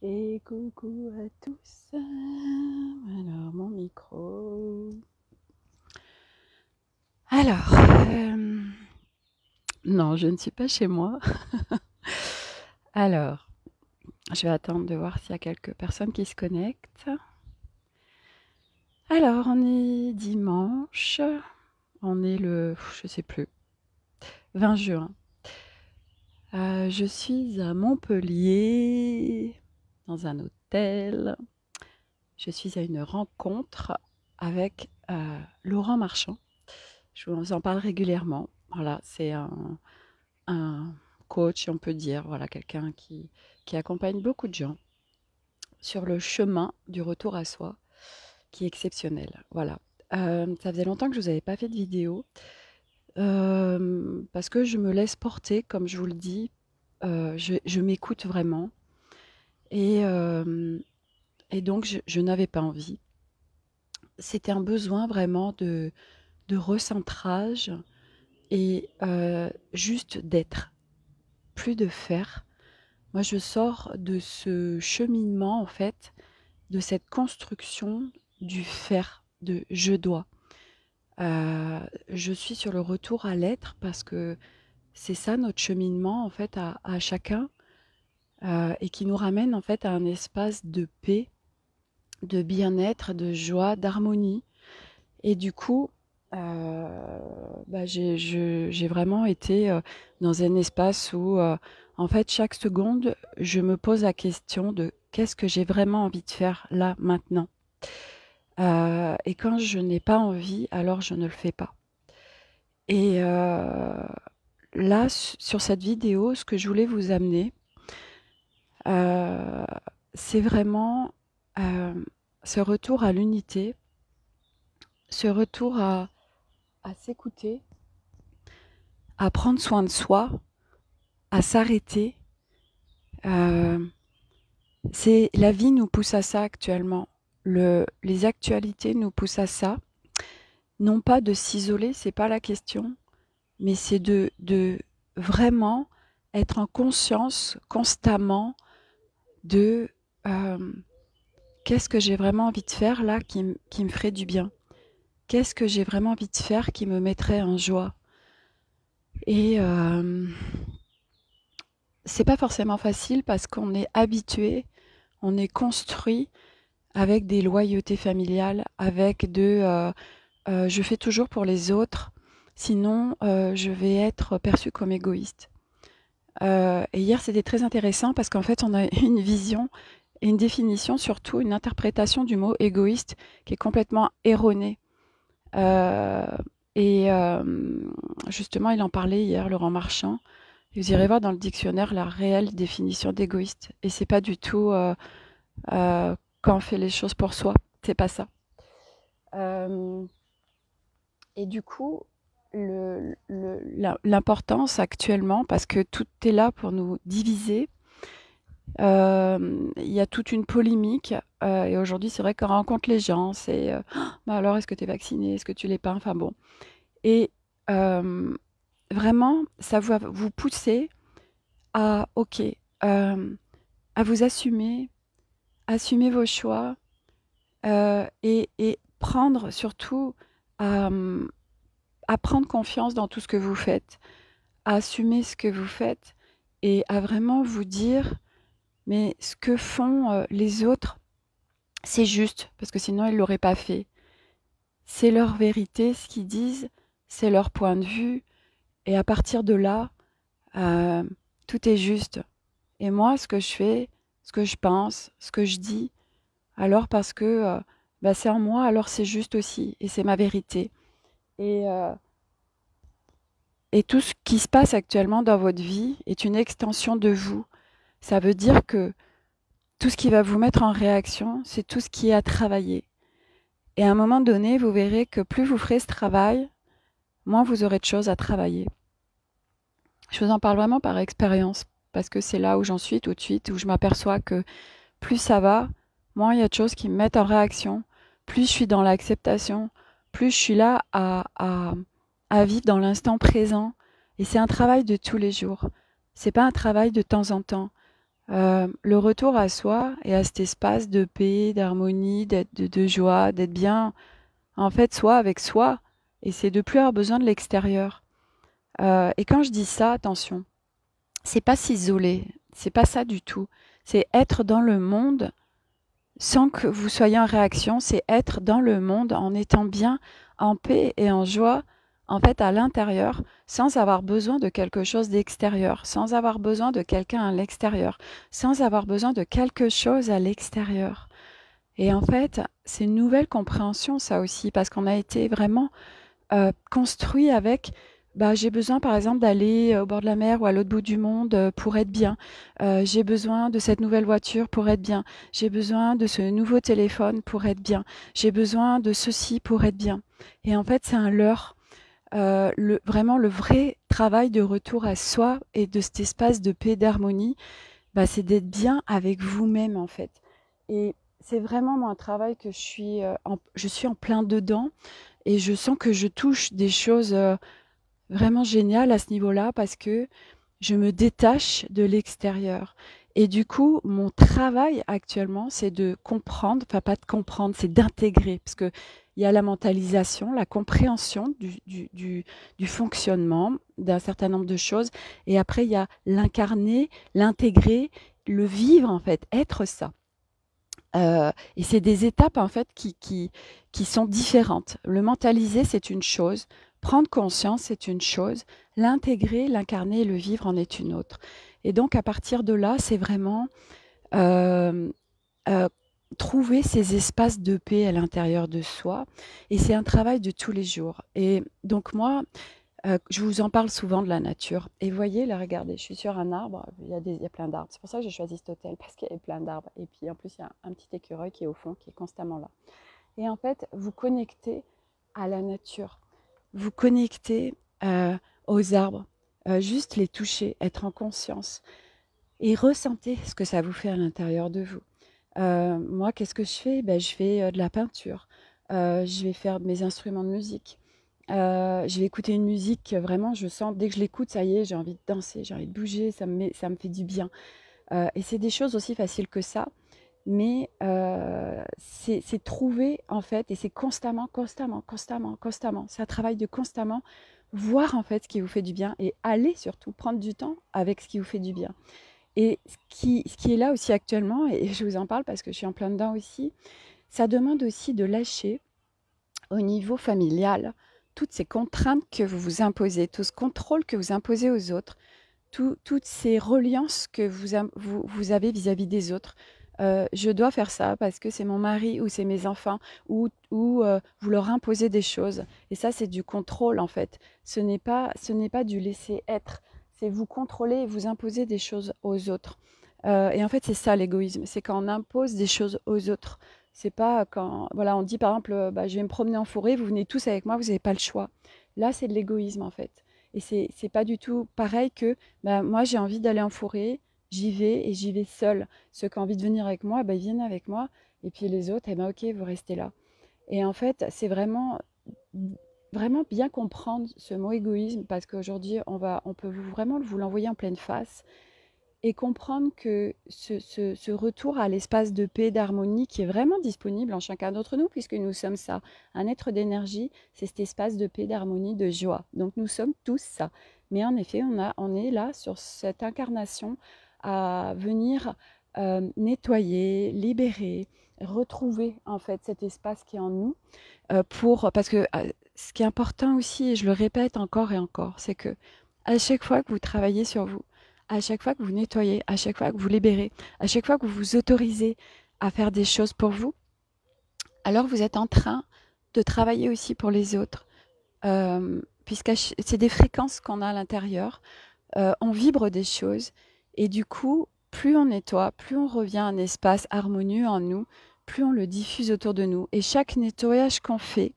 Et coucou à tous. Alors, mon micro. Alors, non, je ne suis pas chez moi. Alors, je vais attendre de voir s'il y a quelques personnes qui se connectent. Alors, on est dimanche. On est je sais plus, 20 juin. Je suis à Montpellier, dans un hôtel. Je suis à une rencontre avec Laurent Marchand. Je vous en parle régulièrement. Voilà, c'est un coach, on peut dire, voilà, quelqu'un qui accompagne beaucoup de gens sur le chemin du retour à soi, qui est exceptionnel. Voilà. Ça faisait longtemps que je vous avais pas fait de vidéo, parce que je me laisse porter, comme je vous le dis. Je m'écoute vraiment. Et, euh, et donc, je n'avais pas envie. C'était un besoin vraiment de recentrage et juste d'être, plus de faire. Moi, je sors de ce cheminement, en fait, de cette construction du faire, de je dois. Je suis sur le retour à l'être parce que c'est ça notre cheminement, en fait, à chacun, et qui nous ramène, en fait, à un espace de paix, de bien-être, de joie, d'harmonie. Et du coup, j'ai vraiment été dans un espace où, en fait, chaque seconde, je me pose la question de qu'est-ce que j'ai vraiment envie de faire là, maintenant. Et quand je n'ai pas envie, alors je ne le fais pas. Et là, sur cette vidéo, ce que je voulais vous amener, euh, c'est vraiment euh, ce retour à l'unité, ce retour à s'écouter, à prendre soin de soi, à s'arrêter. Euh, la vie nous pousse à ça actuellement. Les actualités nous poussent à ça. Non pas de s'isoler, c'est pas la question, mais c'est de vraiment être en conscience constamment de qu'est-ce que j'ai vraiment envie de faire là qui me ferait du bien. Qu'est-ce que j'ai vraiment envie de faire qui me mettrait en joie. Et c'est pas forcément facile parce qu'on est habitué, on est construit avec des loyautés familiales, avec je fais toujours pour les autres, sinon je vais être perçue comme égoïste. Et hier, c'était très intéressant parce qu'en fait, on a une vision et une définition, surtout une interprétation du mot égoïste qui est complètement erronée. Euh, et justement, il en parlait hier, Laurent Marchand. Vous irez voir dans le dictionnaire la réelle définition d'égoïste. Et c'est pas du tout quand on fait les choses pour soi. C'est pas ça. Euh, et du coup, l'importance actuellement, parce que tout est là pour nous diviser, il y a toute une polémique. Et aujourd'hui, c'est vrai qu'on rencontre les gens. C'est bah alors, est-ce que tu es vacciné? Est-ce que tu l'es pas? Enfin bon. Et vraiment, ça va vous pousser à, ok, à vous assumer vos choix, et prendre surtout à, à prendre confiance dans tout ce que vous faites, à assumer ce que vous faites et à vraiment vous dire, mais ce que font les autres, c'est juste, parce que sinon ils ne l'auraient pas fait. C'est leur vérité, ce qu'ils disent, c'est leur point de vue, et à partir de là, euh, tout est juste. Et moi, ce que je fais, ce que je pense, ce que je dis, alors parce que bah, c'est en moi, alors c'est juste aussi, et c'est ma vérité. Et, euh, et tout ce qui se passe actuellement dans votre vie est une extension de vous. Ça veut dire que tout ce qui va vous mettre en réaction, c'est tout ce qui est à travailler. Et à un moment donné, vous verrez que plus vous ferez ce travail, moins vous aurez de choses à travailler. Je vous en parle vraiment par expérience, parce que c'est là où j'en suis tout de suite, où je m'aperçois que plus ça va, moins il y a de choses qui me mettent en réaction, plus je suis dans l'acceptation, plus je suis là à vivre dans l'instant présent. Et c'est un travail de tous les jours. C'est pas un travail de temps en temps. Le retour à soi et à cet espace de paix, d'harmonie, de joie, d'être bien, en fait, soi avec soi, et c'est de plus avoir besoin de l'extérieur. Et quand je dis ça, attention, c'est pas s'isoler, c'est pas ça du tout. C'est être dans le monde sans que vous soyez en réaction, c'est être dans le monde en étant bien, en paix et en joie, en fait, à l'intérieur, sans avoir besoin de quelque chose d'extérieur, sans avoir besoin de quelqu'un à l'extérieur, sans avoir besoin de quelque chose à l'extérieur. Et en fait, c'est une nouvelle compréhension, ça aussi, parce qu'on a été vraiment construit avec, bah, j'ai besoin par exemple d'aller au bord de la mer ou à l'autre bout du monde pour être bien. J'ai besoin de cette nouvelle voiture pour être bien. J'ai besoin de ce nouveau téléphone pour être bien. J'ai besoin de ceci pour être bien. Et en fait, c'est un leurre. Vraiment, le vrai travail de retour à soi et de cet espace de paix, d'harmonie, bah, c'est d'être bien avec vous-même en fait. Et c'est vraiment moi un travail que je suis en plein dedans et je sens que je touche des choses vraiment géniales à ce niveau-là parce que je me détache de l'extérieur. Et du coup, mon travail actuellement, c'est de comprendre, enfin pas de comprendre, c'est d'intégrer, parce que il y a la mentalisation, la compréhension du fonctionnement d'un certain nombre de choses, et après il y a l'incarner, l'intégrer, le vivre en fait, être ça. Et c'est des étapes en fait qui sont différentes. Le mentaliser, c'est une chose. Prendre conscience, c'est une chose. L'intégrer, l'incarner et le vivre en est une autre. Et donc à partir de là, c'est vraiment euh, euh, trouver ces espaces de paix à l'intérieur de soi. Et c'est un travail de tous les jours. Et donc moi, je vous en parle souvent de la nature. Et voyez, là, regardez, je suis sur un arbre, il y a plein d'arbres. C'est pour ça que j'ai choisi cet hôtel, parce qu'il y a plein d'arbres. Et puis en plus, il y a un petit écureuil qui est au fond, qui est constamment là. Et en fait, vous connectez à la nature. Vous connectez aux arbres. Juste les toucher, être en conscience. Et ressentez ce que ça vous fait à l'intérieur de vous. Moi, qu'est-ce que je fais? Ben, je fais de la peinture. Je vais faire mes instruments de musique. Je vais écouter une musique, vraiment, je sens, dès que je l'écoute, ça y est, j'ai envie de danser, j'ai envie de bouger, ça me fait du bien. Et c'est des choses aussi faciles que ça, mais c'est trouver, en fait, et c'est constamment, constamment, constamment, constamment. C'est un travail de constamment voir, en fait, ce qui vous fait du bien et aller surtout prendre du temps avec ce qui vous fait du bien. Et ce qui est là aussi actuellement, et je vous en parle parce que je suis en plein dedans aussi, ça demande aussi de lâcher au niveau familial, toutes ces contraintes que vous vous imposez, tout ce contrôle que vous imposez aux autres, toutes ces reliances que vous avez vis-à-vis des autres. Je dois faire ça parce que c'est mon mari ou c'est mes enfants ou vous leur imposez des choses. Et ça, c'est du contrôle en fait. Ce n'est pas du laisser être. C'est vous contrôler et vous imposer des choses aux autres. Et en fait, c'est ça l'égoïsme. C'est quand on impose des choses aux autres. C'est pas quand, voilà, on dit par exemple, bah, je vais me promener en forêt, vous venez tous avec moi, vous n'avez pas le choix. Là, c'est de l'égoïsme en fait. Et c'est pas du tout pareil que, bah, moi j'ai envie d'aller en forêt, j'y vais et j'y vais seule. Ceux qui ont envie de venir avec moi, bah, ils viennent avec moi. Et puis les autres, eh ben, ok, vous restez là. Et en fait, c'est vraiment, vraiment bien comprendre ce mot égoïsme parce qu'aujourd'hui, on peut vraiment vous l'envoyer en pleine face et comprendre que ce retour à l'espace de paix, d'harmonie qui est vraiment disponible en chacun d'entre nous, puisque nous sommes ça, un être d'énergie, c'est cet espace de paix, d'harmonie, de joie. Donc nous sommes tous ça. Mais en effet, on est là sur cette incarnation à venir nettoyer, libérer, retrouver en fait cet espace qui est en nous, parce que ce qui est important aussi, et je le répète encore et encore, c'est que à chaque fois que vous travaillez sur vous, à chaque fois que vous nettoyez, à chaque fois que vous libérez, à chaque fois que vous vous autorisez à faire des choses pour vous, alors vous êtes en train de travailler aussi pour les autres. Puisque c'est des fréquences qu'on a à l'intérieur, on vibre des choses, et du coup, plus on nettoie, plus on revient à un espace harmonieux en nous, plus on le diffuse autour de nous. Et chaque nettoyage qu'on fait,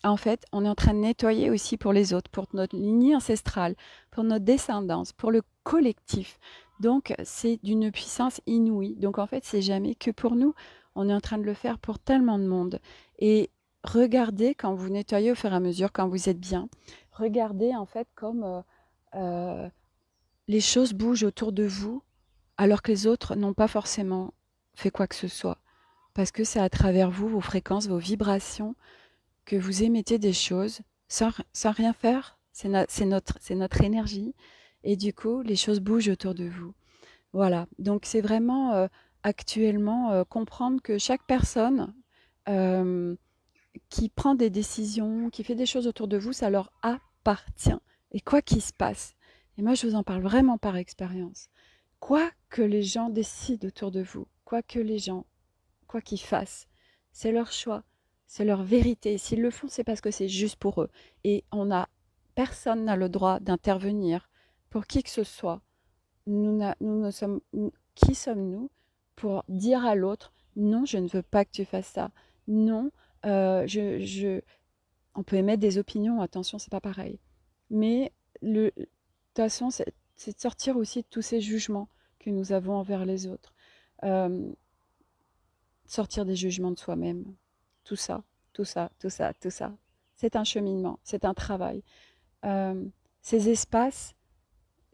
en fait, on est en train de nettoyer aussi pour les autres, pour notre lignée ancestrale, pour notre descendance, pour le collectif. Donc, c'est d'une puissance inouïe. Donc, en fait, c'est jamais que pour nous. On est en train de le faire pour tellement de monde. Et regardez quand vous nettoyez au fur et à mesure, quand vous êtes bien. Regardez en fait comme les choses bougent autour de vous alors que les autres n'ont pas forcément fait quoi que ce soit. Parce que c'est à travers vous, vos fréquences, vos vibrations, que vous émettez des choses sans rien faire. C'est notre énergie. Et du coup, les choses bougent autour de vous. Voilà. Donc, c'est vraiment actuellement comprendre que chaque personne euh, qui prend des décisions, qui fait des choses autour de vous, ça leur appartient. Et quoi qu'il se passe, et moi je vous en parle vraiment par expérience, quoi que les gens décident autour de vous, quoi que les gens, quoi qu'ils fassent, c'est leur choix, c'est leur vérité. S'ils le font, c'est parce que c'est juste pour eux. Et personne n'a le droit d'intervenir pour qui que ce soit. Nous ne sommes, qui sommes-nous pour dire à l'autre, non, je ne veux pas que tu fasses ça. Non, on peut émettre des opinions, attention, c'est pas pareil. Mais de toute façon, c'est de sortir aussi de tous ces jugements que nous avons envers les autres. Euh, Sortir des jugements de soi-même. Tout ça, tout ça, tout ça, tout ça. C'est un cheminement, c'est un travail. Euh, Ces espaces,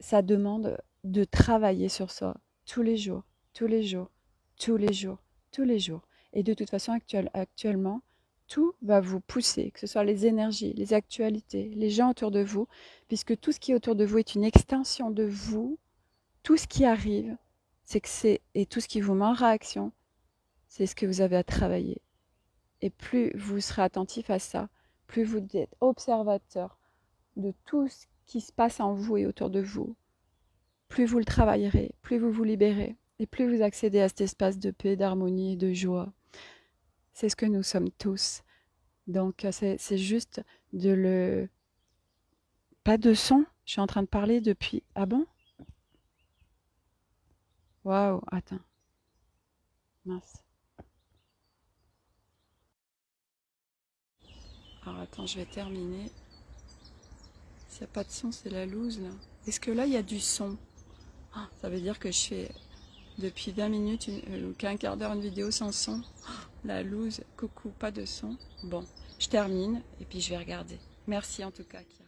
ça demande de travailler sur soi tous les jours, tous les jours, tous les jours, tous les jours. Et de toute façon, actuellement, tout va vous pousser, que ce soit les énergies, les actualités, les gens autour de vous, puisque tout ce qui est autour de vous est une extension de vous. Tout ce qui arrive, et tout ce qui vous met en réaction, c'est ce que vous avez à travailler. Et plus vous serez attentif à ça, plus vous êtes observateur de tout ce qui se passe en vous et autour de vous, plus vous le travaillerez, plus vous vous libérez et plus vous accédez à cet espace de paix, d'harmonie et de joie. C'est ce que nous sommes tous. Donc c'est juste de le... Pas de son, je suis en train de parler depuis... Ah bon? Waouh, attends. Mince. Alors attends, je vais terminer. S'il n'y a pas de son, c'est la loose là. Est-ce que là, il y a du son? Ah, ça veut dire que je fais depuis 20 minutes ou qu'un quart d'heure une vidéo sans son. La loose, coucou, pas de son. Bon, je termine et puis je vais regarder. Merci en tout cas, Kira.